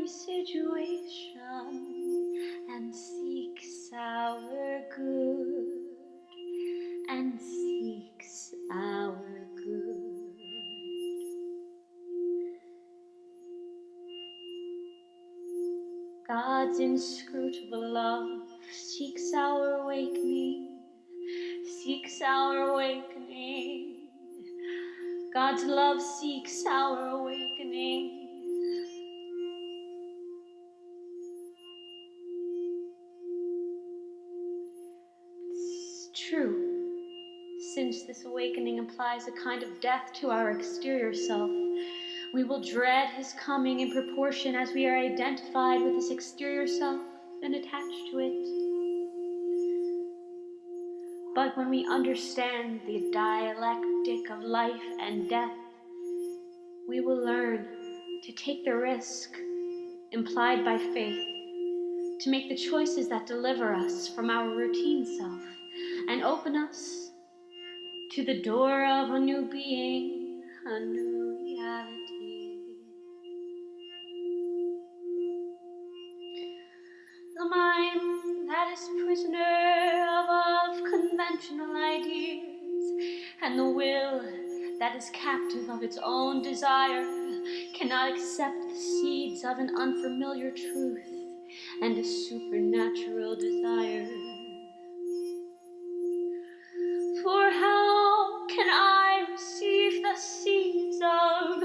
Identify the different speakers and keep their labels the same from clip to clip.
Speaker 1: every situation and seeks our good, and seeks our good. God's inscrutable love seeks our awakening, seeks our awakening. God's love seeks our awakening. It's true, since this awakening implies a kind of death to our exterior self, we will dread his coming in proportion as we are identified with this exterior self and attached to it. But when we understand the dialectic of life and death, we will learn to take the risk implied by faith, to make the choices that deliver us from our routine self and open us to the door of a new being, a new reality. The mind that is prisoner of conventional ideas, and the will that is captive of its own desire, cannot accept the seeds of an unfamiliar truth and a supernatural desire. For how can I receive the seeds of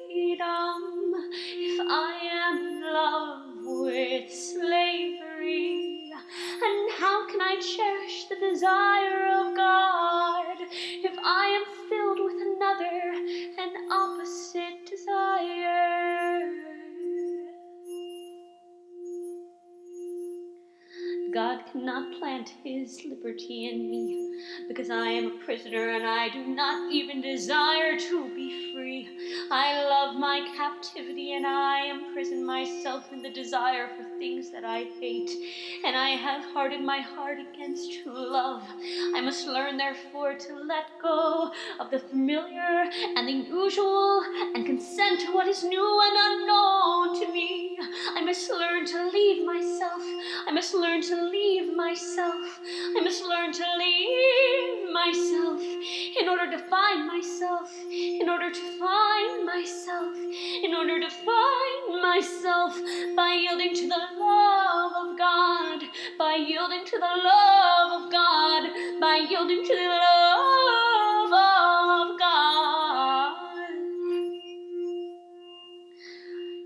Speaker 1: freedom if I am in love with slavery? And how can I cherish the desire of God if I am filled with another and opposite desire? God cannot plant his liberty in me, because I am a prisoner and I do not even desire to be free. I love my captivity and I imprison myself in the desire for things that I hate, and I have hardened my heart against true love. I must learn, therefore, to let go of the familiar and the usual and consent to what is new and unknown to me. I must learn to leave myself. I must learn to leave myself. I must learn to leave myself in order to find myself, in order to find myself, in order to find myself, by yielding to the love of God, by yielding to the love of God, by yielding to the love of God.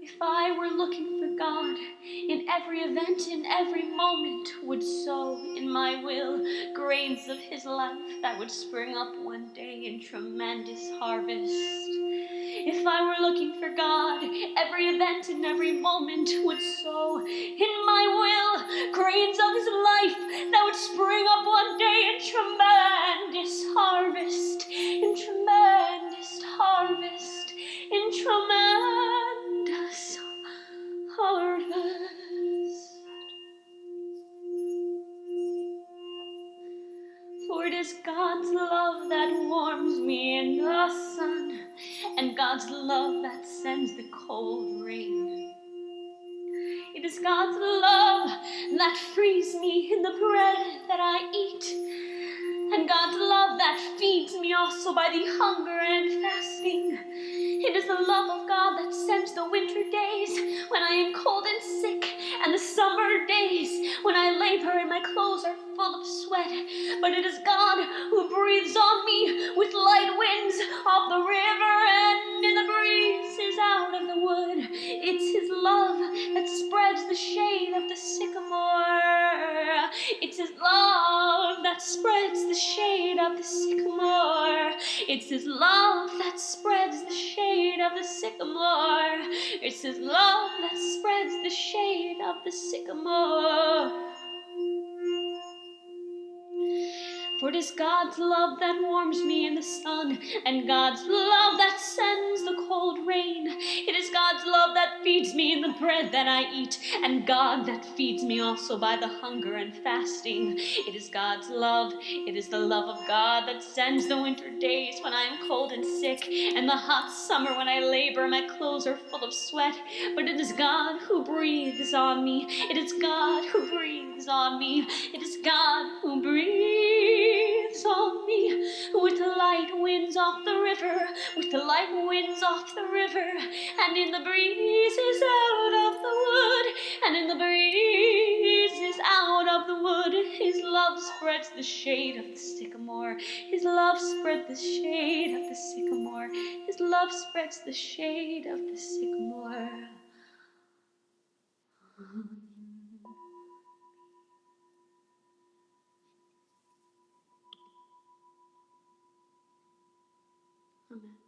Speaker 1: If I were looking for God in every event, in every moment, would sow in my will grains of his life that would spring up one day in tremendous harvest. If I were looking for God, every event and every moment would sow in my will grains of his life that would spring up one day in tremendous harvest, in tremendous harvest, in tremendous harvest. For it is God's love that warms me in the sun, and God's love that sends the cold rain. It is God's love that frees me in the bread that I eat, and God's love that feeds me also by the hunger and fasting. It is the love of God that sends the winter days when I am cold and sick, and the summer days when I labor and my clothes are full of sweat. But it is God who breathes on me with light winds of the river and in the breezes out of the wood. It's his love that spreads the shade of the sycamore. It's his love that spreads the shade of the sycamore. It's his love that spreads the shade of the sycamore. It's his love that spreads the shade of the sycamore. For it is God's love that warms me in the sun, and God's love that sends the cold rain. It is God's love that feeds me in the bread that I eat, and God that feeds me also by the hunger and fasting. It is God's love, it is the love of God that sends the winter days when I am cold and sick, and the hot summer when I labor, my clothes are full of sweat. But it is God who breathes on me. It is God who breathes on me. It is God who breathes on me. With the light winds off the river, with the light winds off the river, and in the breezes out of the wood, and in the breezes out of the wood, his love spreads the shade of the sycamore. His love spreads the shade of the sycamore. His love spreads the shade of the sycamore. Amen.